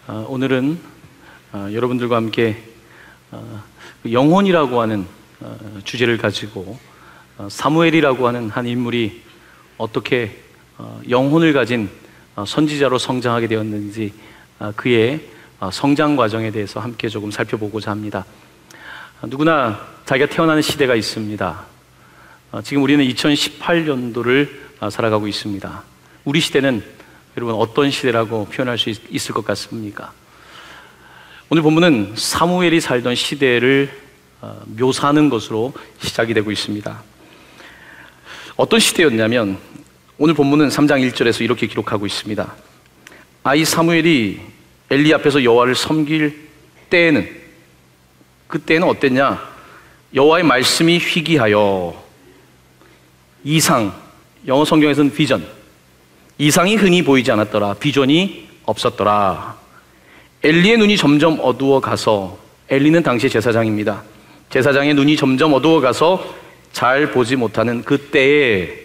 오늘은 여러분들과 함께 영혼이라고 하는 주제를 가지고 사무엘이라고 하는 한 인물이 어떻게 영혼을 가진 선지자로 성장하게 되었는지 그의 성장 과정에 대해서 함께 조금 살펴보고자 합니다. 누구나 자기가 태어나는 시대가 있습니다. 지금 우리는 2018년도를 살아가고 있습니다. 우리 시대는 여러분 어떤 시대라고 표현할 수 있을 것 같습니까? 오늘 본문은 사무엘이 살던 시대를 묘사하는 것으로 시작이 되고 있습니다. 어떤 시대였냐면 오늘 본문은 3장 1절에서 이렇게 기록하고 있습니다. 아이 사무엘이 엘리 앞에서 여호와를 섬길 때에는, 그때는 어땠냐? 여호와의 말씀이 희귀하여 이상, 영어 성경에서는 비전, 이상이 흔히 보이지 않았더라. 비전이 없었더라. 엘리의 눈이 점점 어두워가서, 엘리는 당시 제사장입니다. 제사장의 눈이 점점 어두워가서 잘 보지 못하는 그때에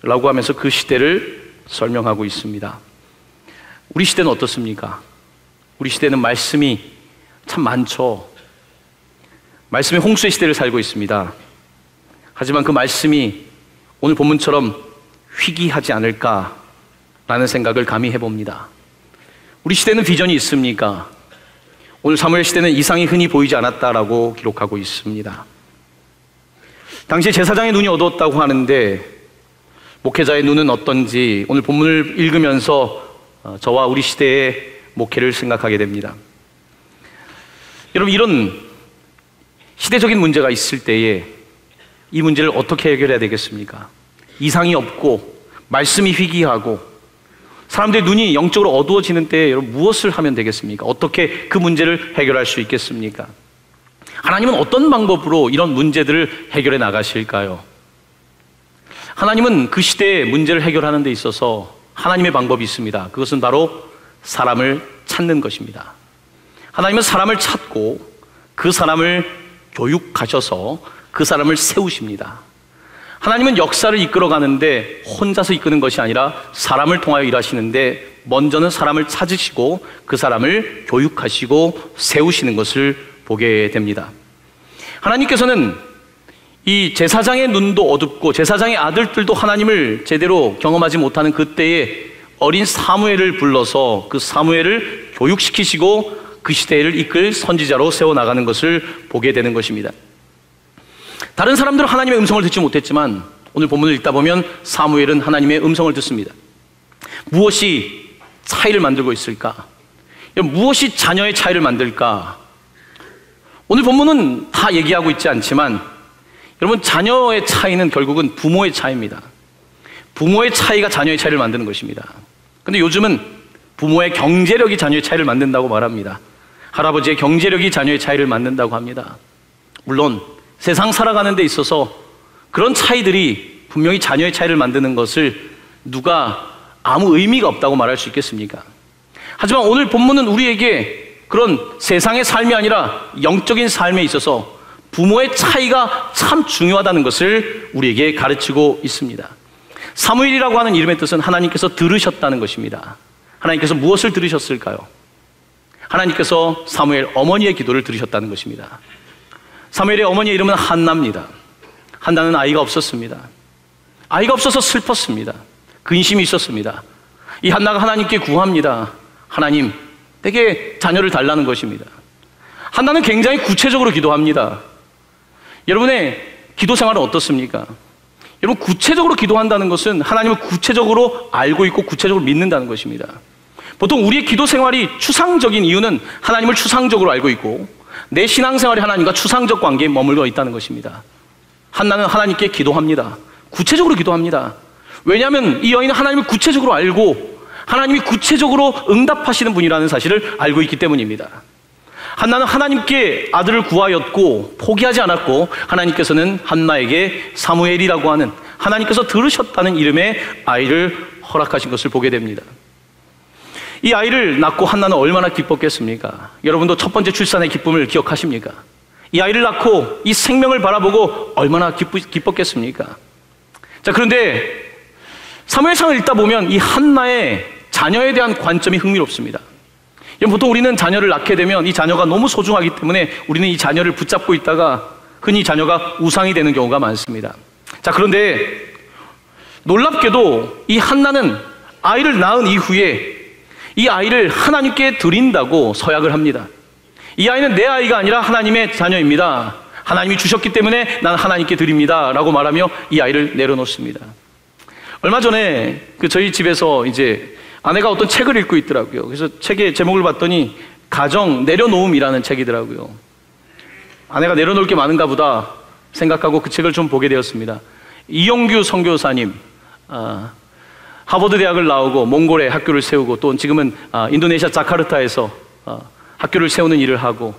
라고 하면서 그 시대를 설명하고 있습니다. 우리 시대는 어떻습니까? 우리 시대는 말씀이 참 많죠. 말씀의 홍수의 시대를 살고 있습니다. 하지만 그 말씀이 오늘 본문처럼 희귀하지 않을까라는 생각을 감히 해봅니다. 우리 시대는 비전이 있습니까? 오늘 사무엘 시대는 이상이 흔히 보이지 않았다라고 기록하고 있습니다. 당시에 제사장의 눈이 어두웠다고 하는데 목회자의 눈은 어떤지 오늘 본문을 읽으면서 저와 우리 시대의 목회를 생각하게 됩니다. 여러분, 이런 시대적인 문제가 있을 때에 이 문제를 어떻게 해결해야 되겠습니까? 이상이 없고 말씀이 희귀하고 사람들의 눈이 영적으로 어두워지는 때에 여러분 무엇을 하면 되겠습니까? 어떻게 그 문제를 해결할 수 있겠습니까? 하나님은 어떤 방법으로 이런 문제들을 해결해 나가실까요? 하나님은 그 시대의 문제를 해결하는 데 있어서 하나님의 방법이 있습니다. 그것은 바로 사람을 찾는 것입니다. 하나님은 사람을 찾고 그 사람을 교육하셔서 그 사람을 세우십니다. 하나님은 역사를 이끌어가는데 혼자서 이끄는 것이 아니라 사람을 통하여 일하시는데 먼저는 사람을 찾으시고 그 사람을 교육하시고 세우시는 것을 보게 됩니다. 하나님께서는 이 제사장의 눈도 어둡고 제사장의 아들들도 하나님을 제대로 경험하지 못하는 그때에 어린 사무엘을 불러서 그 사무엘을 교육시키시고 그 시대를 이끌 선지자로 세워나가는 것을 보게 되는 것입니다. 다른 사람들은 하나님의 음성을 듣지 못했지만 오늘 본문을 읽다 보면 사무엘은 하나님의 음성을 듣습니다. 무엇이 차이를 만들고 있을까? 무엇이 자녀의 차이를 만들까? 오늘 본문은 다 얘기하고 있지 않지만 여러분, 자녀의 차이는 결국은 부모의 차이입니다. 부모의 차이가 자녀의 차이를 만드는 것입니다. 근데 요즘은 부모의 경제력이 자녀의 차이를 만든다고 말합니다. 할아버지의 경제력이 자녀의 차이를 만든다고 합니다. 물론 세상 살아가는 데 있어서 그런 차이들이 분명히 자녀의 차이를 만드는 것을 누가 아무 의미가 없다고 말할 수 있겠습니까? 하지만 오늘 본문은 우리에게 그런 세상의 삶이 아니라 영적인 삶에 있어서 부모의 차이가 참 중요하다는 것을 우리에게 가르치고 있습니다. 사무엘이라고 하는 이름의 뜻은 하나님께서 들으셨다는 것입니다. 하나님께서 무엇을 들으셨을까요? 하나님께서 사무엘 어머니의 기도를 들으셨다는 것입니다. 사무엘의 어머니의 이름은 한나입니다. 한나는 아이가 없었습니다. 아이가 없어서 슬펐습니다. 근심이 있었습니다. 이 한나가 하나님께 구합니다. 하나님, 내게 자녀를 달라는 것입니다. 한나는 굉장히 구체적으로 기도합니다. 여러분의 기도 생활은 어떻습니까? 여러분, 구체적으로 기도한다는 것은 하나님을 구체적으로 알고 있고 구체적으로 믿는다는 것입니다. 보통 우리의 기도 생활이 추상적인 이유는 하나님을 추상적으로 알고 있고 내 신앙생활이 하나님과 추상적 관계에 머물러 있다는 것입니다. 한나는 하나님께 기도합니다. 구체적으로 기도합니다. 왜냐하면 이 여인은 하나님을 구체적으로 알고 하나님이 구체적으로 응답하시는 분이라는 사실을 알고 있기 때문입니다. 한나는 하나님께 아들을 구하였고 포기하지 않았고 하나님께서는 한나에게 사무엘이라고 하는 하나님께서 들으셨다는 이름의 아이를 허락하신 것을 보게 됩니다. 이 아이를 낳고 한나는 얼마나 기뻤겠습니까? 여러분도 첫 번째 출산의 기쁨을 기억하십니까? 이 아이를 낳고 이 생명을 바라보고 얼마나 기뻤겠습니까? 자, 그런데 사무엘상을 읽다 보면 이 한나의 자녀에 대한 관점이 흥미롭습니다. 보통 우리는 자녀를 낳게 되면 이 자녀가 너무 소중하기 때문에 우리는 이 자녀를 붙잡고 있다가 흔히 자녀가 우상이 되는 경우가 많습니다. 자, 그런데 놀랍게도 이 한나는 아이를 낳은 이후에 이 아이를 하나님께 드린다고 서약을 합니다. 이 아이는 내 아이가 아니라 하나님의 자녀입니다. 하나님이 주셨기 때문에 난 하나님께 드립니다 라고 말하며 이 아이를 내려놓습니다. 얼마 전에 저희 집에서 이제 아내가 어떤 책을 읽고 있더라고요. 그래서 책의 제목을 봤더니 가정 내려놓음이라는 책이더라고요. 아내가 내려놓을 게 많은가 보다 생각하고 그 책을 좀 보게 되었습니다. 이용규 선교사님, 하버드 대학을 나오고 몽골에 학교를 세우고 또 지금은 인도네시아 자카르타에서 학교를 세우는 일을 하고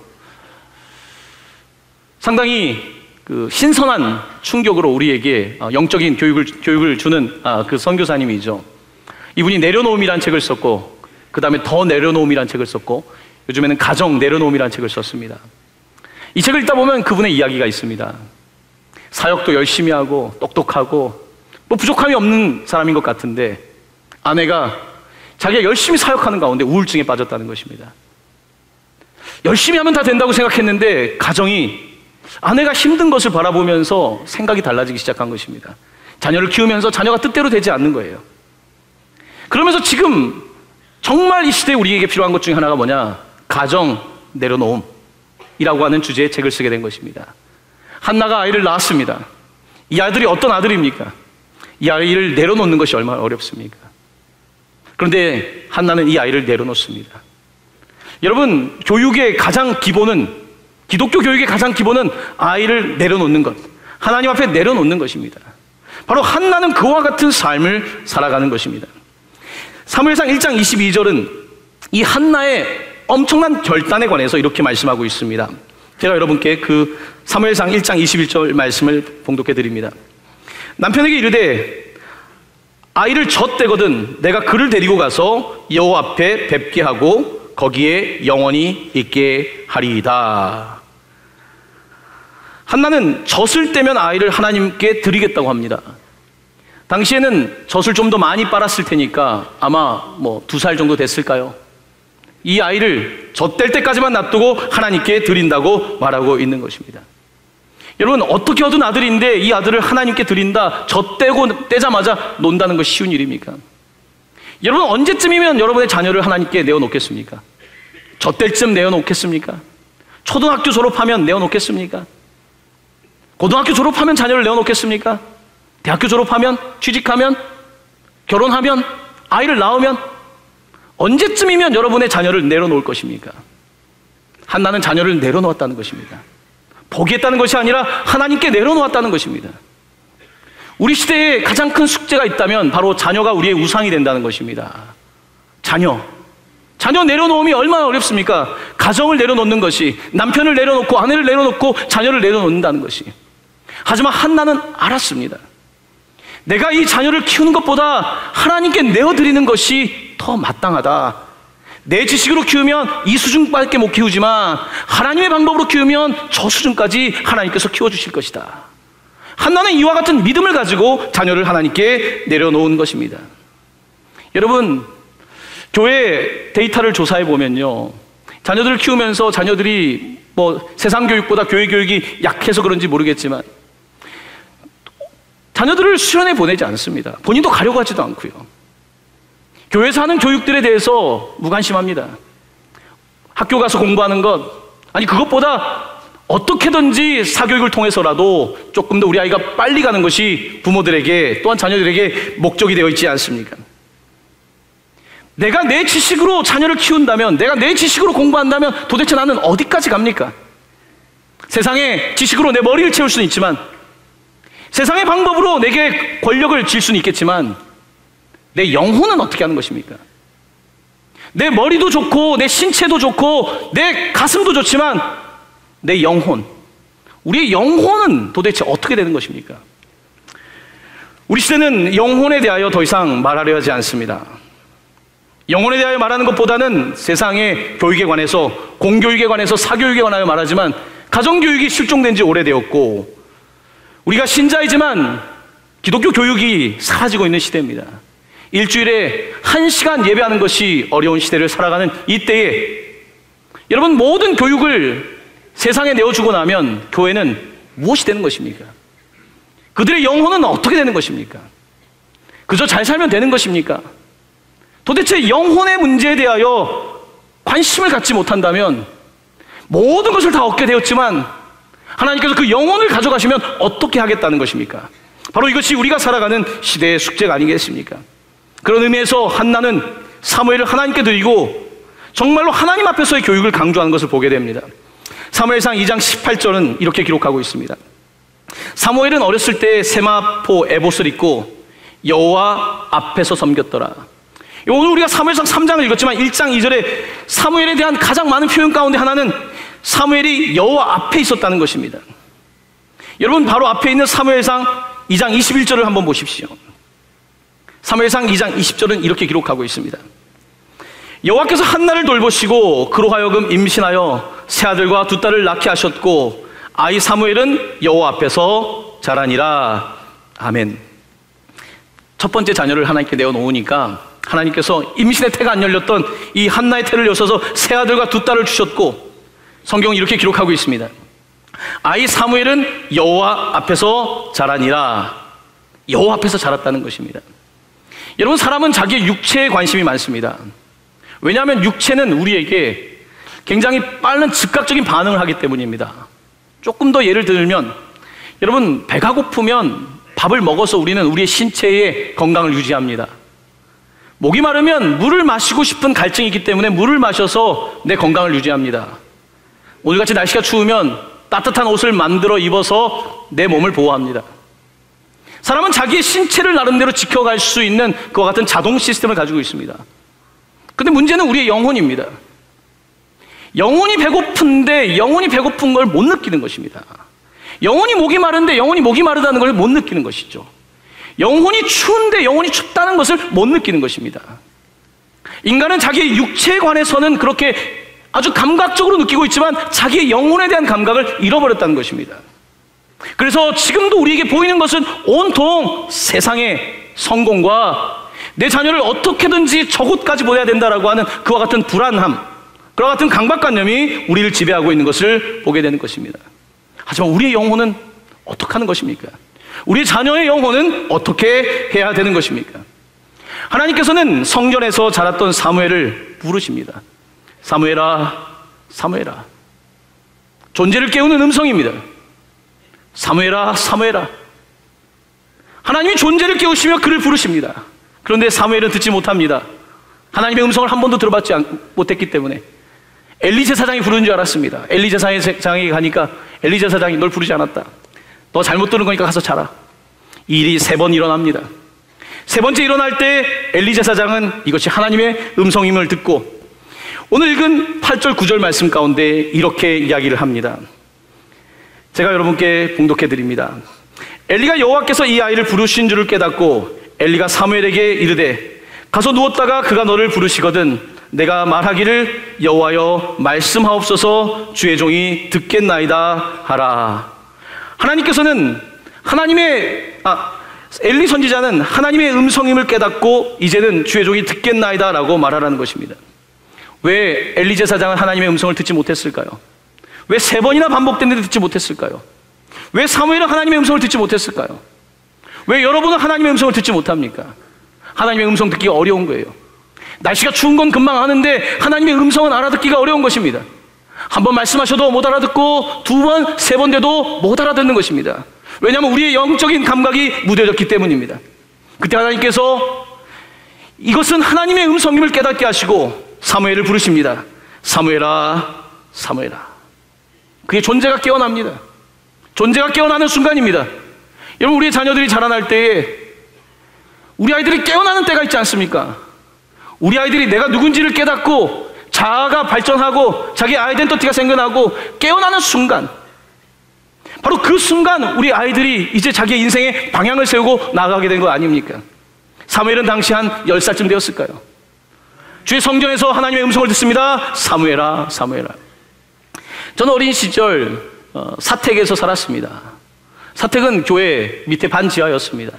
상당히 신선한 충격으로 우리에게 영적인 교육을 주는 그 선교사님이죠. 이분이 내려놓음이라는 책을 썼고 그 다음에 더 내려놓음이라는 책을 썼고 요즘에는 가정 내려놓음이라는 책을 썼습니다. 이 책을 읽다 보면 그분의 이야기가 있습니다. 사역도 열심히 하고 똑똑하고 뭐 부족함이 없는 사람인 것 같은데 아내가 자기가 열심히 사역하는 가운데 우울증에 빠졌다는 것입니다. 열심히 하면 다 된다고 생각했는데 가정이 아내가 힘든 것을 바라보면서 생각이 달라지기 시작한 것입니다. 자녀를 키우면서 자녀가 뜻대로 되지 않는 거예요. 그러면서 지금 정말 이 시대에 우리에게 필요한 것 중에 하나가 뭐냐? 가정 내려놓음이라고 하는 주제의 책을 쓰게 된 것입니다. 한나가 아이를 낳았습니다. 이 아들이 어떤 아들입니까? 이 아이를 내려놓는 것이 얼마나 어렵습니까? 그런데 한나는 이 아이를 내려놓습니다. 여러분, 교육의 가장 기본은, 기독교 교육의 가장 기본은 아이를 내려놓는 것, 하나님 앞에 내려놓는 것입니다. 바로 한나는 그와 같은 삶을 살아가는 것입니다. 사무엘상 1장 22절은 이 한나의 엄청난 결단에 관해서 이렇게 말씀하고 있습니다. 제가 여러분께 그 사무엘상 1장 21절 말씀을 봉독해 드립니다. 남편에게 이르되 아이를 젖대거든 내가 그를 데리고 가서 여호와 앞에 뵙게 하고 거기에 영원히 있게 하리이다. 한나는 젖을 떼면 아이를 하나님께 드리겠다고 합니다. 당시에는 젖을 좀 더 많이 빨았을 테니까 아마 2살 정도 됐을까요? 이 아이를 젖뗄 때까지만 놔두고 하나님께 드린다고 말하고 있는 것입니다. 여러분, 어떻게 얻은 아들인데 이 아들을 하나님께 드린다, 떼자마자 논다는 것이 쉬운 일입니까? 여러분, 언제쯤이면 여러분의 자녀를 하나님께 내어놓겠습니까? 젖뗄 쯤 내어놓겠습니까? 초등학교 졸업하면 내어놓겠습니까? 고등학교 졸업하면 자녀를 내어놓겠습니까? 대학교 졸업하면, 취직하면, 결혼하면, 아이를 낳으면 언제쯤이면 여러분의 자녀를 내려놓을 것입니까? 한나는 자녀를 내려놓았다는 것입니다. 포기했다는 것이 아니라 하나님께 내려놓았다는 것입니다. 우리 시대에 가장 큰 숙제가 있다면 바로 자녀가 우리의 우상이 된다는 것입니다. 자녀 내려놓음이 얼마나 어렵습니까? 가정을 내려놓는 것이, 남편을 내려놓고 아내를 내려놓고 자녀를 내려놓는다는 것이. 하지만 한나는 알았습니다. 내가 이 자녀를 키우는 것보다 하나님께 내어드리는 것이 더 마땅하다. 내 지식으로 키우면 이 수준밖에 못 키우지만 하나님의 방법으로 키우면 저 수준까지 하나님께서 키워주실 것이다. 한나는 이와 같은 믿음을 가지고 자녀를 하나님께 내려놓은 것입니다. 여러분, 교회 데이터를 조사해 보면요, 자녀들을 키우면서 자녀들이 세상 교육보다 교회 교육이 약해서 그런지 모르겠지만 자녀들을 수련회 보내지 않습니다. 본인도 가려고 하지도 않고요. 교회에서 하는 교육들에 대해서 무관심합니다. 학교 가서 공부하는 것, 아니 그것보다 어떻게든지 사교육을 통해서라도 조금 더 우리 아이가 빨리 가는 것이 부모들에게 또한 자녀들에게 목적이 되어 있지 않습니까? 내가 내 지식으로 자녀를 키운다면, 내가 내 지식으로 공부한다면 도대체 나는 어디까지 갑니까? 세상의 지식으로 내 머리를 채울 수는 있지만, 세상의 방법으로 내게 권력을 질 수는 있겠지만 내 영혼은 어떻게 하는 것입니까? 내 머리도 좋고 내 신체도 좋고 내 가슴도 좋지만 내 영혼, 우리의 영혼은 도대체 어떻게 되는 것입니까? 우리 시대는 영혼에 대하여 더 이상 말하려 하지 않습니다. 영혼에 대하여 말하는 것보다는 세상의 교육에 관해서, 공교육에 관해서, 사교육에 관하여 말하지만 가정교육이 실종된 지 오래되었고 우리가 신자이지만 기독교 교육이 사라지고 있는 시대입니다. 일주일에 1시간 예배하는 것이 어려운 시대를 살아가는 이때에 여러분, 모든 교육을 세상에 내어주고 나면 교회는 무엇이 되는 것입니까? 그들의 영혼은 어떻게 되는 것입니까? 그저 잘 살면 되는 것입니까? 도대체 영혼의 문제에 대하여 관심을 갖지 못한다면 모든 것을 다 얻게 되었지만 하나님께서 그 영혼을 가져가시면 어떻게 하겠다는 것입니까? 바로 이것이 우리가 살아가는 시대의 숙제가 아니겠습니까? 그런 의미에서 한나는 사무엘을 하나님께 드리고 정말로 하나님 앞에서의 교육을 강조하는 것을 보게 됩니다. 사무엘상 2장 18절은 이렇게 기록하고 있습니다. 사무엘은 어렸을 때 세마포 에봇을 입고 여호와 앞에서 섬겼더라. 오늘 우리가 사무엘상 3장을 읽었지만 1장 2절에 사무엘에 대한 가장 많은 표현 가운데 하나는 사무엘이 여호와 앞에 있었다는 것입니다. 여러분, 바로 앞에 있는 사무엘상 2장 21절을 한번 보십시오. 사무엘상 2장 20절은 이렇게 기록하고 있습니다. 여호와께서 한나를 돌보시고 그로 하여금 임신하여 세 아들과 두 딸을 낳게 하셨고 아이 사무엘은 여호와 앞에서 자라니라. 아멘. 첫 번째 자녀를 하나님께 내어놓으니까 하나님께서 임신의 태가 안 열렸던 이 한나의 태를 여셔서 세 아들과 두 딸을 주셨고 성경은 이렇게 기록하고 있습니다. 아이 사무엘은 여호와 앞에서 자라니라. 여호와 앞에서 자랐다는 것입니다. 여러분, 사람은 자기의 육체에 관심이 많습니다. 왜냐하면 육체는 우리에게 굉장히 빠른 즉각적인 반응을 하기 때문입니다. 조금 더 예를 들면 여러분, 배가 고프면 밥을 먹어서 우리는 우리의 신체의 건강을 유지합니다. 목이 마르면 물을 마시고 싶은 갈증이 있기 때문에 물을 마셔서 내 건강을 유지합니다. 오늘같이 날씨가 추우면 따뜻한 옷을 만들어 입어서 내 몸을 보호합니다. 사람은 자기의 신체를 나름대로 지켜갈 수 있는 그와 같은 자동 시스템을 가지고 있습니다. 근데 문제는 우리의 영혼입니다. 영혼이 배고픈데 영혼이 배고픈 걸 못 느끼는 것입니다. 영혼이 목이 마른데 영혼이 목이 마르다는 걸 못 느끼는 것이죠. 영혼이 추운데 영혼이 춥다는 것을 못 느끼는 것입니다. 인간은 자기의 육체에 관해서는 그렇게 아주 감각적으로 느끼고 있지만 자기의 영혼에 대한 감각을 잃어버렸다는 것입니다. 그래서 지금도 우리에게 보이는 것은 온통 세상의 성공과 내 자녀를 어떻게든지 저곳까지 보내야 된다라고 하는 그와 같은 불안함, 그와 같은 강박관념이 우리를 지배하고 있는 것을 보게 되는 것입니다. 하지만 우리의 영혼은 어떻게 하는 것입니까? 우리 자녀의 영혼은 어떻게 해야 되는 것입니까? 하나님께서는 성전에서 자랐던 사무엘을 부르십니다. 사무엘아, 사무엘아. 존재를 깨우는 음성입니다. 사무엘아, 사무엘아. 하나님이 존재를 깨우시며 그를 부르십니다. 그런데 사무엘은 듣지 못합니다. 하나님의 음성을 한 번도 들어봤지 못했기 때문에 엘리 제사장이 부르는 줄 알았습니다. 엘리 제사장에게 가니까 엘리 제사장이 널 부르지 않았다. 너 잘못 들은 거니까 가서 자라. 이 일이 3번 일어납니다. 3번째 일어날 때 엘리 제사장은 이것이 하나님의 음성임을 듣고 오늘 읽은 8절 9절 말씀 가운데 이렇게 이야기를 합니다. 제가 여러분께 봉독해 드립니다. 엘리가 여호와께서 이 아이를 부르신 줄을 깨닫고 엘리가 사무엘에게 이르되 가서 누웠다가 그가 너를 부르시거든 내가 말하기를 여호와여 말씀하옵소서 주의 종이 듣겠나이다 하라. 하나님께서는 엘리 선지자는 하나님의 음성임을 깨닫고 이제는 주의 종이 듣겠나이다 라고 말하라는 것입니다. 왜 엘리 제사장은 하나님의 음성을 듣지 못했을까요? 왜 3번이나 반복됐는데 듣지 못했을까요? 왜 사무엘은 하나님의 음성을 듣지 못했을까요? 왜 여러분은 하나님의 음성을 듣지 못합니까? 하나님의 음성 듣기가 어려운 거예요. 날씨가 추운 건 금방 아는데 하나님의 음성은 알아듣기가 어려운 것입니다. 한 번 말씀하셔도 못 알아듣고 2번, 3번 돼도 못 알아듣는 것입니다. 왜냐하면 우리의 영적인 감각이 무뎌졌기 때문입니다. 그때 하나님께서 이것은 하나님의 음성임을 깨닫게 하시고 사무엘을 부르십니다. 사무엘아, 사무엘아. 그의 존재가 깨어납니다. 존재가 깨어나는 순간입니다. 여러분, 우리의 자녀들이 자라날 때에 우리 아이들이 깨어나는 때가 있지 않습니까? 우리 아이들이 내가 누군지를 깨닫고 자아가 발전하고 자기 아이덴티티가 생겨나고 깨어나는 순간, 바로 그 순간 우리 아이들이 이제 자기의 인생의 방향을 세우고 나아가게 된 거 아닙니까? 사무엘은 당시 한 10살쯤 되었을까요? 주의 성전에서 하나님의 음성을 듣습니다. 사무엘아, 사무엘아. 저는 어린 시절 사택에서 살았습니다. 사택은 교회 밑에 반지하였습니다.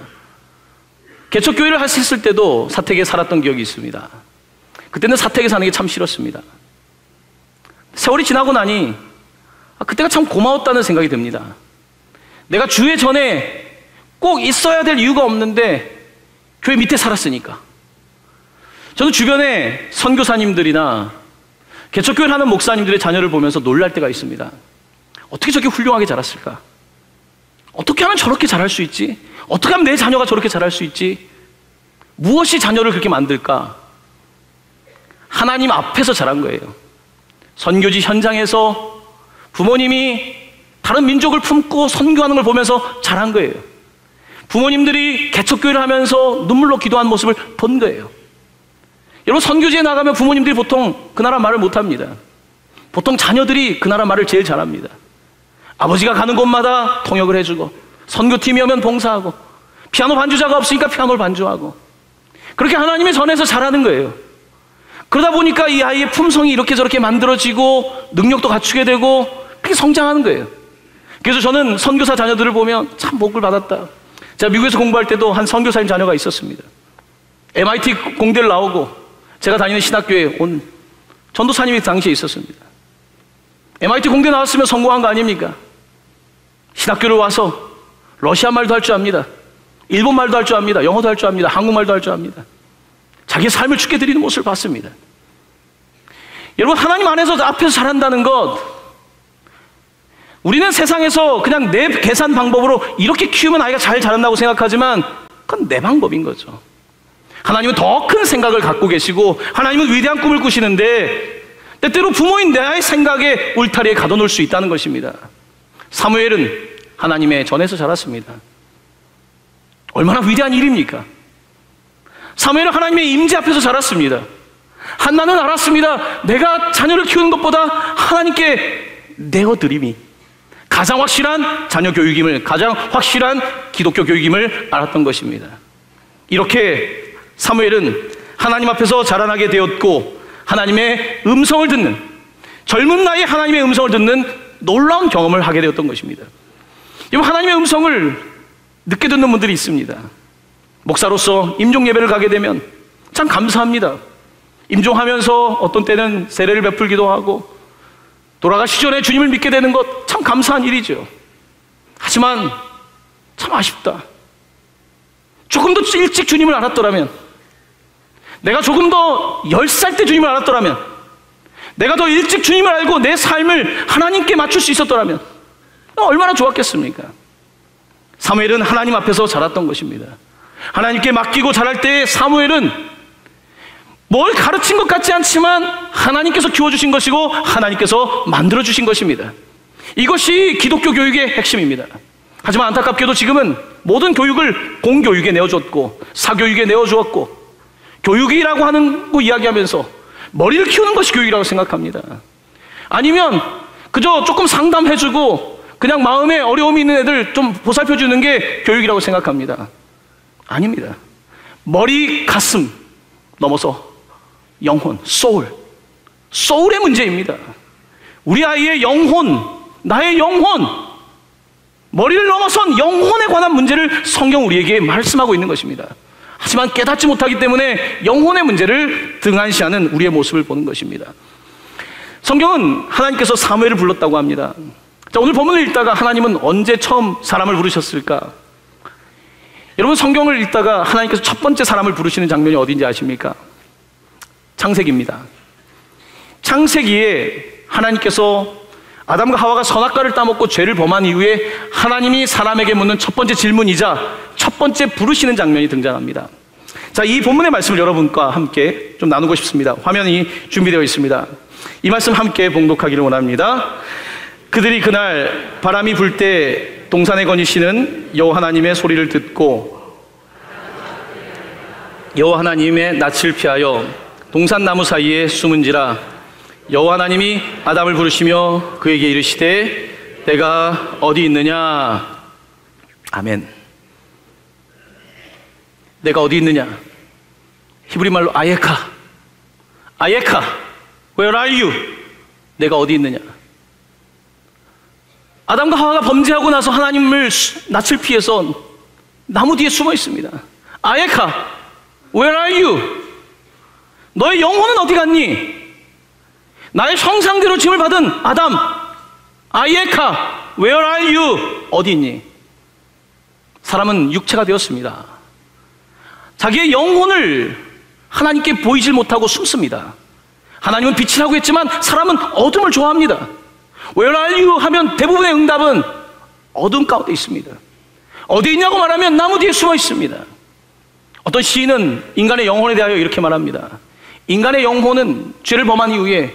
개척교회를 했을 때도 사택에 살았던 기억이 있습니다. 그때는 사택에 사는 게 참 싫었습니다. 세월이 지나고 나니 그때가 참 고마웠다는 생각이 듭니다. 내가 주회 전에 꼭 있어야 될 이유가 없는데 교회 밑에 살았으니까. 저는 주변에 선교사님들이나 개척교회를 하는 목사님들의 자녀를 보면서 놀랄 때가 있습니다. 어떻게 저렇게 훌륭하게 자랐을까? 어떻게 하면 저렇게 자랄 수 있지? 어떻게 하면 내 자녀가 저렇게 자랄 수 있지? 무엇이 자녀를 그렇게 만들까? 하나님 앞에서 자란 거예요. 선교지 현장에서 부모님이 다른 민족을 품고 선교하는 걸 보면서 자란 거예요. 부모님들이 개척교회를 하면서 눈물로 기도한 모습을 본 거예요. 여러분, 선교지에 나가면 부모님들이 보통 그 나라 말을 못합니다. 보통 자녀들이 그 나라 말을 제일 잘합니다. 아버지가 가는 곳마다 통역을 해주고, 선교팀이 오면 봉사하고, 피아노 반주자가 없으니까 피아노를 반주하고, 그렇게 하나님의 전에서 자라는 거예요. 그러다 보니까 이 아이의 품성이 이렇게 저렇게 만들어지고 능력도 갖추게 되고 그렇게 성장하는 거예요. 그래서 저는 선교사 자녀들을 보면 참 복을 받았다. 제가 미국에서 공부할 때도 한 선교사님 자녀가 있었습니다. MIT 공대를 나오고 제가 다니는 신학교에 온 전도사님이 당시에 있었습니다. MIT 공대 나왔으면 성공한 거 아닙니까? 신학교를 와서 러시아 말도 할 줄 압니다. 일본 말도 할 줄 압니다. 영어도 할 줄 압니다. 한국말도 할 줄 압니다. 자기의 삶을 주께 드리는 모습을 봤습니다. 여러분, 하나님 안에서 앞에서 자란다는 것, 우리는 세상에서 그냥 내 계산 방법으로 이렇게 키우면 아이가 잘 자란다고 생각하지만 그건 내 방법인 거죠. 하나님은 더 큰 생각을 갖고 계시고 하나님은 위대한 꿈을 꾸시는데 때때로 부모인 내 아이의 생각에 울타리에 가둬놓을 수 있다는 것입니다. 사무엘은 하나님의 전에서 자랐습니다. 얼마나 위대한 일입니까? 사무엘은 하나님의 임재 앞에서 자랐습니다. 한나는 알았습니다. 내가 자녀를 키우는 것보다 하나님께 내어드림이 가장 확실한 자녀 교육임을, 가장 확실한 기독교 교육임을 알았던 것입니다. 이렇게 사무엘은 하나님 앞에서 자라나게 되었고 하나님의 음성을 듣는, 젊은 나이에 하나님의 음성을 듣는 놀라운 경험을 하게 되었던 것입니다. 여러분, 하나님의 음성을 늦게 듣는 분들이 있습니다. 목사로서 임종 예배를 가게 되면 참 감사합니다. 임종하면서 어떤 때는 세례를 베풀기도 하고 돌아가시 전에 주님을 믿게 되는 것 참 감사한 일이죠. 하지만 참 아쉽다. 조금 더 일찍 주님을 알았더라면, 내가 조금 더 10살 때 주님을 알았더라면, 내가 더 일찍 주님을 알고 내 삶을 하나님께 맞출 수 있었더라면 얼마나 좋았겠습니까? 사무엘은 하나님 앞에서 자랐던 것입니다. 하나님께 맡기고 자랄 때 사무엘은 뭘 가르친 것 같지 않지만 하나님께서 키워주신 것이고 하나님께서 만들어주신 것입니다. 이것이 기독교 교육의 핵심입니다. 하지만 안타깝게도 지금은 모든 교육을 공교육에 내어줬고 사교육에 내어주었고 교육이라고 하는 거 이야기하면서 머리를 키우는 것이 교육이라고 생각합니다. 아니면 그저 조금 상담해주고 그냥 마음에 어려움이 있는 애들 좀 보살펴주는 게 교육이라고 생각합니다. 아닙니다. 머리, 가슴 넘어서 영혼, 소울의 문제입니다. 우리 아이의 영혼, 나의 영혼, 머리를 넘어선 영혼에 관한 문제를 성경 우리에게 말씀하고 있는 것입니다. 하지만 깨닫지 못하기 때문에 영혼의 문제를 등한시하는 우리의 모습을 보는 것입니다. 성경은 하나님께서 사무엘을 불렀다고 합니다. 자, 오늘 본문을 읽다가 하나님은 언제 처음 사람을 부르셨을까? 여러분, 성경을 읽다가 하나님께서 첫 번째 사람을 부르시는 장면이 어딘지 아십니까? 창세기입니다. 창세기에 하나님께서 아담과 하와가 선악과를 따먹고 죄를 범한 이후에 하나님이 사람에게 묻는 첫 번째 질문이자 첫 번째 부르시는 장면이 등장합니다. 자, 이 본문의 말씀을 여러분과 함께 좀 나누고 싶습니다. 화면이 준비되어 있습니다. 이 말씀 함께 봉독하기를 원합니다. 그들이 그날 바람이 불 때 동산에 거니시는 여호와 하나님의 소리를 듣고 여호와 하나님의 낯을 피하여 동산 나무 사이에 숨은지라. 여호와 하나님이 아담을 부르시며 그에게 이르시되 내가 어디 있느냐. 아멘. 내가 어디 있느냐. 히브리 말로 아예카, where are you? 내가 어디 있느냐. 아담과 하와가 범죄하고 나서 하나님을 낯을 피해서 나무 뒤에 숨어 있습니다. 아예카, where are you? 너의 영혼은 어디 갔니? 나의 형상대로 짐을 받은 아담, 아예카, where are you? 어디 있니? 사람은 육체가 되었습니다. 자기의 영혼을 하나님께 보이질 못하고 숨습니다. 하나님은 빛이라고 했지만 사람은 어둠을 좋아합니다. Where are you? 하면 대부분의 응답은 어둠 가운데 있습니다. 어디 있냐고 말하면 나무 뒤에 숨어 있습니다. 어떤 시인은 인간의 영혼에 대하여 이렇게 말합니다. 인간의 영혼은 죄를 범한 이후에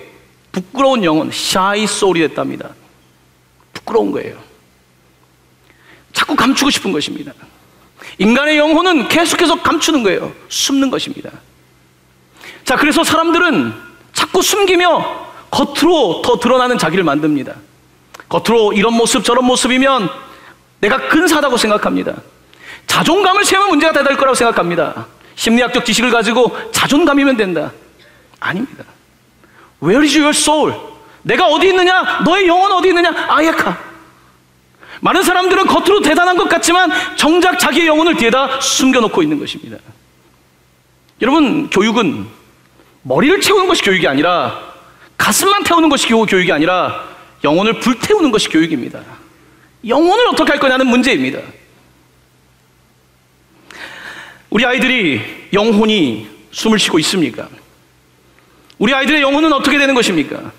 부끄러운 영혼, shy soul이 됐답니다. 부끄러운 거예요. 자꾸 감추고 싶은 것입니다. 인간의 영혼은 계속해서 감추는 거예요. 숨는 것입니다. 자, 그래서 사람들은 자꾸 숨기며 겉으로 더 드러나는 자기를 만듭니다. 겉으로 이런 모습 저런 모습이면 내가 근사하다고 생각합니다. 자존감을 세우면 문제가 다 될 거라고 생각합니다. 심리학적 지식을 가지고 자존감이면 된다. 아닙니다. Where is your soul? 내가 어디 있느냐? 너의 영혼 어디 있느냐? 아야카. 많은 사람들은 겉으로 대단한 것 같지만 정작 자기의 영혼을 뒤에다 숨겨놓고 있는 것입니다. 여러분, 교육은 머리를 채우는 것이 교육이 아니라, 가슴만 태우는 것이 교육이 아니라 영혼을 불태우는 것이 교육입니다. 영혼을 어떻게 할 거냐는 문제입니다. 우리 아이들이 영혼이 숨을 쉬고 있습니까? 우리 아이들의 영혼은 어떻게 되는 것입니까?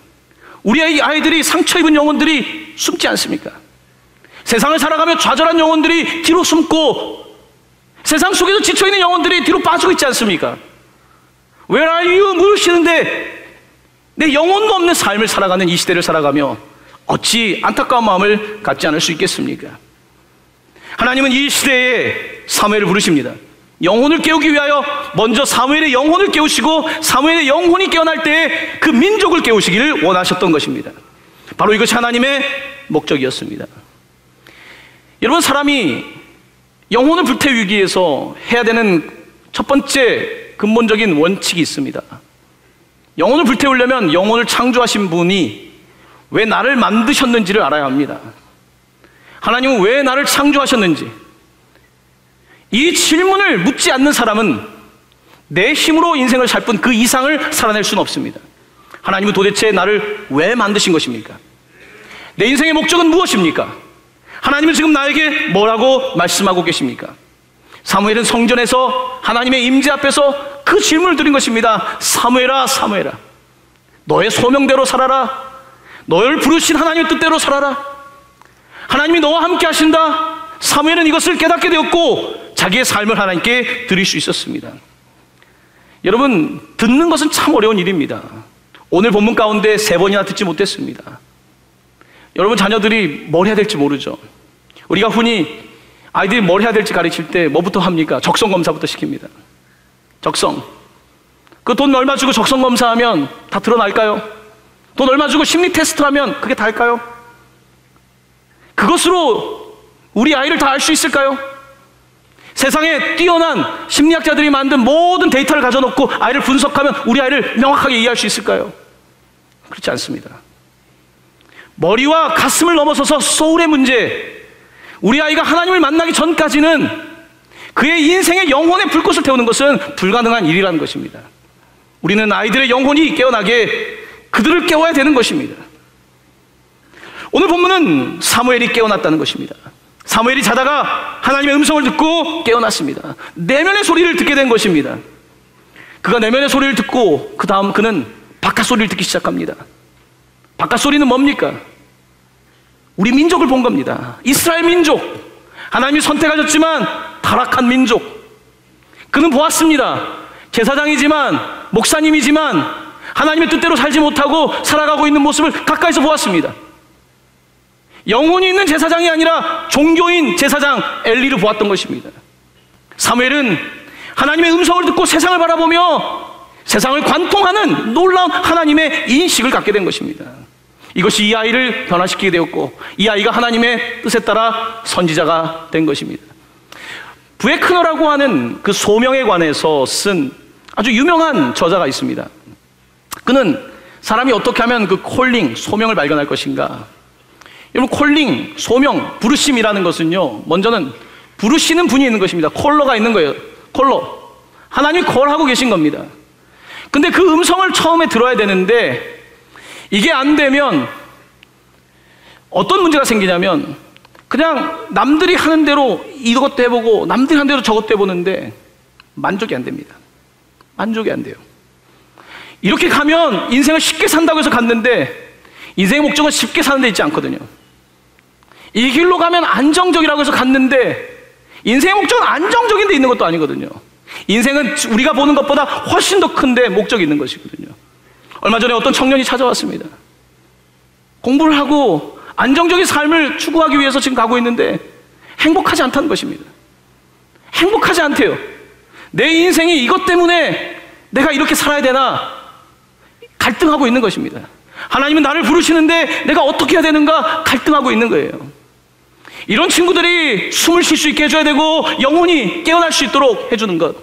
우리 아이들이 상처 입은 영혼들이 숨지 않습니까? 세상을 살아가며 좌절한 영혼들이 뒤로 숨고, 세상 속에서 지쳐있는 영혼들이 뒤로 빠지고 있지 않습니까? Where are you? 물으시는데 내 영혼도 없는 삶을 살아가는 이 시대를 살아가며 어찌 안타까운 마음을 갖지 않을 수 있겠습니까? 하나님은 이 시대에 사무엘을 부르십니다. 영혼을 깨우기 위하여 먼저 사무엘의 영혼을 깨우시고 사무엘의 영혼이 깨어날 때 그 민족을 깨우시기를 원하셨던 것입니다. 바로 이것이 하나님의 목적이었습니다. 여러분, 사람이 영혼을 불태우기 위해서 해야 되는 첫 번째 근본적인 원칙이 있습니다. 영혼을 불태우려면 영혼을 창조하신 분이 왜 나를 만드셨는지를 알아야 합니다. 하나님은 왜 나를 창조하셨는지, 이 질문을 묻지 않는 사람은 내 힘으로 인생을 살 뿐 그 이상을 살아낼 수는 없습니다. 하나님은 도대체 나를 왜 만드신 것입니까? 내 인생의 목적은 무엇입니까? 하나님은 지금 나에게 뭐라고 말씀하고 계십니까? 사무엘은 성전에서 하나님의 임재 앞에서 그 질문을 드린 것입니다. 사무엘아, 사무엘아, 너의 소명대로 살아라. 너를 부르신 하나님의 뜻대로 살아라. 하나님이 너와 함께 하신다. 사무엘은 이것을 깨닫게 되었고 자기의 삶을 하나님께 드릴 수 있었습니다. 여러분, 듣는 것은 참 어려운 일입니다. 오늘 본문 가운데 3번이나 듣지 못했습니다. 여러분, 자녀들이 뭘 해야 될지 모르죠. 우리가 흔히 아이들이 뭘 해야 될지 가르칠 때 뭐부터 합니까? 적성검사부터 시킵니다. 적성. 그 돈 얼마 주고 적성검사하면 다 드러날까요? 돈 얼마 주고 심리 테스트 하면 그게 다 할까요? 그것으로 우리 아이를 다 알 수 있을까요? 세상에 뛰어난 심리학자들이 만든 모든 데이터를 가져놓고 아이를 분석하면 우리 아이를 명확하게 이해할 수 있을까요? 그렇지 않습니다. 머리와 가슴을 넘어서서 소울의 문제, 우리 아이가 하나님을 만나기 전까지는 그의 인생의 영혼의 불꽃을 태우는 것은 불가능한 일이라는 것입니다. 우리는 아이들의 영혼이 깨어나게 그들을 깨워야 되는 것입니다. 오늘 본문은 사무엘이 깨어났다는 것입니다. 사무엘이 자다가 하나님의 음성을 듣고 깨어났습니다. 내면의 소리를 듣게 된 것입니다. 그가 내면의 소리를 듣고 그 다음 그는 바깥 소리를 듣기 시작합니다. 바깥 소리는 뭡니까? 우리 민족을 본 겁니다. 이스라엘 민족, 하나님이 선택하셨지만 타락한 민족. 그는 보았습니다. 제사장이지만, 목사님이지만 하나님의 뜻대로 살지 못하고 살아가고 있는 모습을 가까이서 보았습니다. 영혼이 있는 제사장이 아니라 종교인 제사장 엘리를 보았던 것입니다. 사무엘은 하나님의 음성을 듣고 세상을 바라보며 세상을 관통하는 놀라운 하나님의 인식을 갖게 된 것입니다. 이것이 이 아이를 변화시키게 되었고 이 아이가 하나님의 뜻에 따라 선지자가 된 것입니다. 부에크너라고 하는 그 소명에 관해서 쓴 아주 유명한 저자가 있습니다. 그는 사람이 어떻게 하면 그 콜링, 소명을 발견할 것인가. 여러분, 콜링, 소명, 부르심이라는 것은요, 먼저는 부르시는 분이 있는 것입니다. 콜러가 있는 거예요. 콜로. 하나님이 콜하고 계신 겁니다. 근데 그 음성을 처음에 들어야 되는데 이게 안 되면 어떤 문제가 생기냐면 그냥 남들이 하는 대로 이것도 해보고 남들이 하는 대로 저것도 해보는데 만족이 안 됩니다. 만족이 안 돼요. 이렇게 가면 인생을 쉽게 산다고 해서 갔는데 인생의 목적은 쉽게 사는 데 있지 않거든요. 이 길로 가면 안정적이라고 해서 갔는데 인생의 목적은 안정적인 데 있는 것도 아니거든요. 인생은 우리가 보는 것보다 훨씬 더 큰데 목적이 있는 것이거든요. 얼마 전에 어떤 청년이 찾아왔습니다. 공부를 하고 안정적인 삶을 추구하기 위해서 지금 가고 있는데 행복하지 않다는 것입니다. 행복하지 않대요. 내 인생이 이것 때문에 내가 이렇게 살아야 되나 갈등하고 있는 것입니다. 하나님은 나를 부르시는데 내가 어떻게 해야 되는가 갈등하고 있는 거예요. 이런 친구들이 숨을 쉴 수 있게 해줘야 되고 영혼이 깨어날 수 있도록 해주는 것,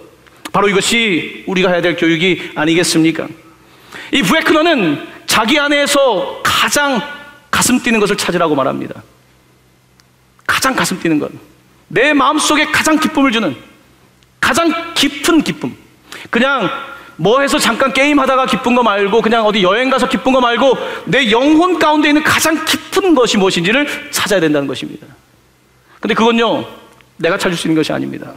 바로 이것이 우리가 해야 될 교육이 아니겠습니까? 이 부에크너는 자기 안에서 가장 가슴 뛰는 것을 찾으라고 말합니다. 가장 가슴 뛰는 것, 내 마음속에 가장 기쁨을 주는 가장 깊은 기쁨. 그냥 뭐 해서 잠깐 게임하다가 기쁜 거 말고, 그냥 어디 여행 가서 기쁜 거 말고 내 영혼 가운데 있는 가장 깊은 것이 무엇인지를 찾아야 된다는 것입니다. 근데 그건요, 내가 찾을 수 있는 것이 아닙니다.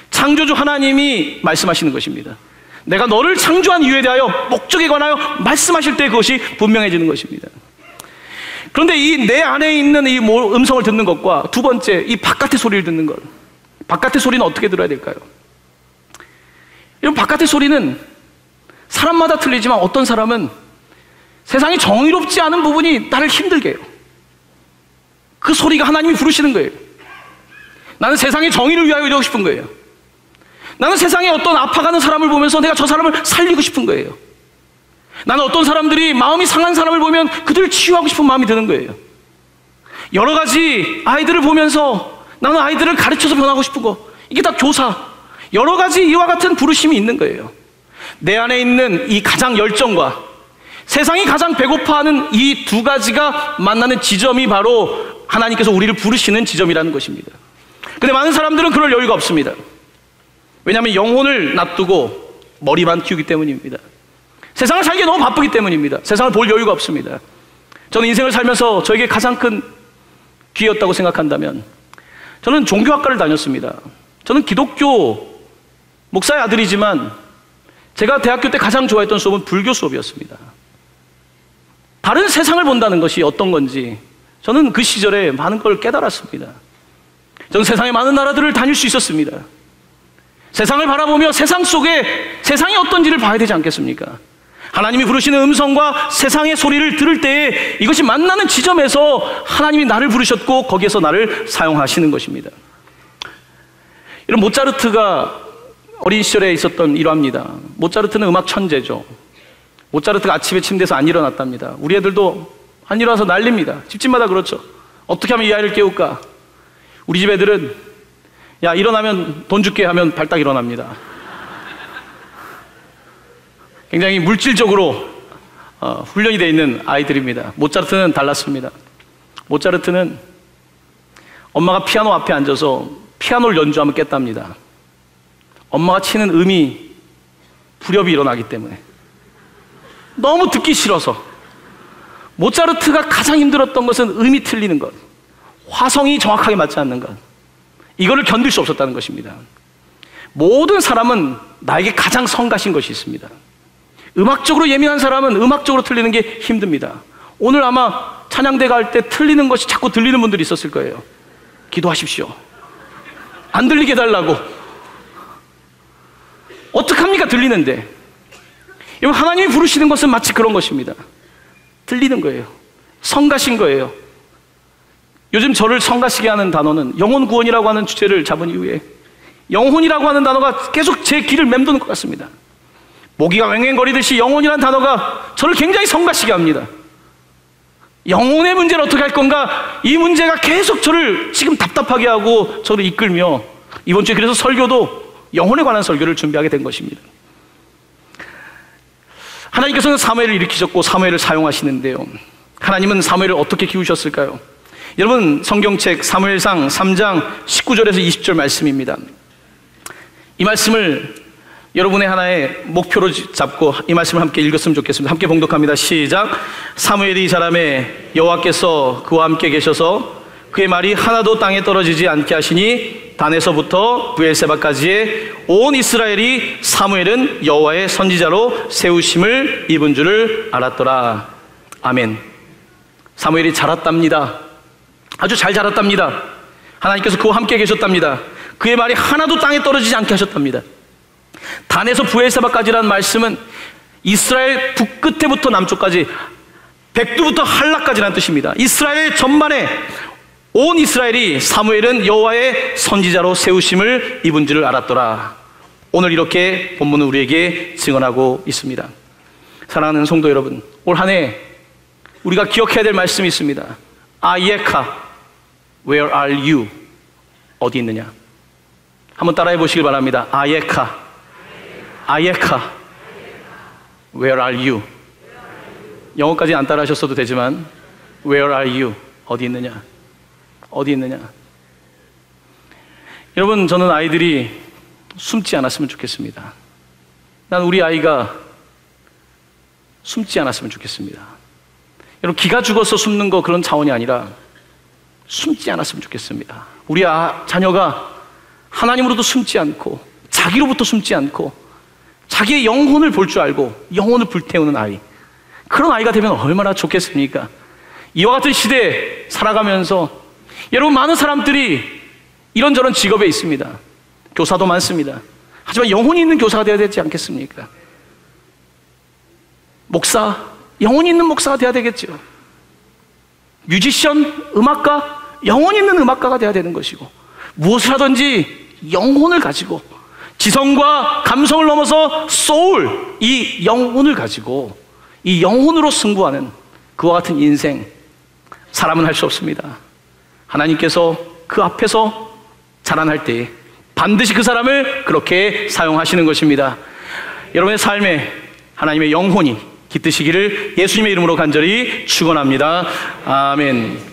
창조주 하나님이 말씀하시는 것입니다. 내가 너를 창조한 이유에 대하여 목적에 관하여 말씀하실 때 그것이 분명해지는 것입니다. 그런데 이 내 안에 있는 이 음성을 듣는 것과 두 번째, 이 바깥의 소리를 듣는 것. 바깥의 소리는 어떻게 들어야 될까요? 이런 바깥의 소리는 사람마다 틀리지만 어떤 사람은 세상이 정의롭지 않은 부분이 나를 힘들게 해요. 그 소리가 하나님이 부르시는 거예요. 나는 세상의 정의를 위하여 이러고 싶은 거예요. 나는 세상에 어떤 아파가는 사람을 보면서 내가 저 사람을 살리고 싶은 거예요. 나는 어떤 사람들이 마음이 상한 사람을 보면 그들을 치유하고 싶은 마음이 드는 거예요. 여러 가지 아이들을 보면서 나는 아이들을 가르쳐서 변하고 싶은 거, 이게 다 교사, 여러 가지 이와 같은 부르심이 있는 거예요. 내 안에 있는 이 가장 열정과 세상이 가장 배고파하는 이 두 가지가 만나는 지점이 바로 하나님께서 우리를 부르시는 지점이라는 것입니다. 근데 많은 사람들은 그럴 여유가 없습니다. 왜냐하면 영혼을 놔두고 머리만 키우기 때문입니다. 세상을 살기 너무 바쁘기 때문입니다. 세상을 볼 여유가 없습니다. 저는 인생을 살면서 저에게 가장 큰 기회였다고 생각한다면 저는 종교학과를 다녔습니다. 저는 기독교 목사의 아들이지만 제가 대학교 때 가장 좋아했던 수업은 불교 수업이었습니다. 다른 세상을 본다는 것이 어떤 건지 저는 그 시절에 많은 걸 깨달았습니다. 저는 세상의 많은 나라들을 다닐 수 있었습니다. 세상을 바라보며 세상 속에 세상이 어떤지를 봐야 되지 않겠습니까? 하나님이 부르시는 음성과 세상의 소리를 들을 때에 이것이 만나는 지점에서 하나님이 나를 부르셨고 거기에서 나를 사용하시는 것입니다. 이런 모차르트가 어린 시절에 있었던 일화입니다. 모차르트는 음악 천재죠. 모차르트가 아침에 침대에서 안 일어났답니다. 우리 애들도 안 일어나서 난립니다. 집집마다 그렇죠. 어떻게 하면 이 아이를 깨울까? 우리 집 애들은 야, 일어나면 돈 줄게 하면 발딱 일어납니다. 굉장히 물질적으로 훈련이 되어 있는 아이들입니다. 모차르트는 달랐습니다. 모차르트는 엄마가 피아노 앞에 앉아서 피아노를 연주하면 깼답니다. 엄마가 치는 음이 불협이 일어나기 때문에 너무 듣기 싫어서. 모차르트가 가장 힘들었던 것은 음이 틀리는 것, 화성이 정확하게 맞지 않는 것, 이거를 견딜 수 없었다는 것입니다. 모든 사람은 나에게 가장 성가신 것이 있습니다. 음악적으로 예민한 사람은 음악적으로 틀리는 게 힘듭니다. 오늘 아마 찬양대 갈 때 틀리는 것이 자꾸 들리는 분들이 있었을 거예요. 기도하십시오. 안 들리게 해달라고. 어떡합니까? 들리는데. 여러분, 하나님이 부르시는 것은 마치 그런 것입니다. 들리는 거예요. 성가신 거예요. 요즘 저를 성가시게 하는 단어는 영혼 구원이라고 하는 주제를 잡은 이후에 영혼이라고 하는 단어가 계속 제 귀를 맴도는 것 같습니다. 모기가 왱왱거리듯이 영혼이라는 단어가 저를 굉장히 성가시게 합니다. 영혼의 문제를 어떻게 할 건가? 이 문제가 계속 저를 지금 답답하게 하고 저를 이끌며 이번 주에 그래서 설교도 영혼에 관한 설교를 준비하게 된 것입니다. 하나님께서는 사무엘을 일으키셨고 사무엘을 사용하시는데요, 하나님은 사무엘을 어떻게 키우셨을까요? 여러분, 성경책 사무엘상 3장 19절에서 20절 말씀입니다. 이 말씀을 여러분의 하나의 목표로 잡고 이 말씀을 함께 읽었으면 좋겠습니다. 함께 봉독합니다. 시작. 사무엘이 이 사람의 여호와께서 그와 함께 계셔서 그의 말이 하나도 땅에 떨어지지 않게 하시니 단에서부터 브엘세바까지의 온 이스라엘이 사무엘은 여호와의 선지자로 세우심을 입은 줄을 알았더라. 아멘. 사무엘이 자랐답니다. 아주 잘 자랐답니다. 하나님께서 그와 함께 계셨답니다. 그의 말이 하나도 땅에 떨어지지 않게 하셨답니다. 단에서 브엘세바까지라는 말씀은 이스라엘 북끝에부터 남쪽까지 백두부터 한라까지라는 뜻입니다. 이스라엘 전반에 온 이스라엘이 사무엘은 여호와의 선지자로 세우심을 입은 줄을 알았더라. 오늘 이렇게 본문은 우리에게 증언하고 있습니다. 사랑하는 성도 여러분, 올 한 해 우리가 기억해야 될 말씀이 있습니다. 아예카, where are you? 어디 있느냐? 한번 따라해 보시길 바랍니다. 아예카, 아예카, where are you? 영어까지 안 따라 하셨어도 되지만 where are you? 어디 있느냐? 어디 있느냐? 여러분, 저는 아이들이 숨지 않았으면 좋겠습니다. 난 우리 아이가 숨지 않았으면 좋겠습니다. 여러분, 기가 죽어서 숨는 거 그런 차원이 아니라 숨지 않았으면 좋겠습니다. 우리 자녀가 하나님으로도 숨지 않고 자기로부터 숨지 않고 자기의 영혼을 볼 줄 알고 영혼을 불태우는 아이, 그런 아이가 되면 얼마나 좋겠습니까? 이와 같은 시대에 살아가면서 여러분, 많은 사람들이 이런저런 직업에 있습니다. 교사도 많습니다. 하지만 영혼이 있는 교사가 되어야 되지 않겠습니까? 목사, 영혼이 있는 목사가 되어야 되겠죠. 뮤지션, 음악가, 영혼 있는 음악가가 되어야 되는 것이고, 무엇을 하든지 영혼을 가지고 지성과 감성을 넘어서 소울, 이 영혼을 가지고 이 영혼으로 승부하는 그와 같은 인생, 사람은 할 수 없습니다. 하나님께서 그 앞에서 자라날 때 반드시 그 사람을 그렇게 사용하시는 것입니다. 여러분의 삶에 하나님의 영혼이 깃드시기를 예수님의 이름으로 간절히 축원합니다. 아멘.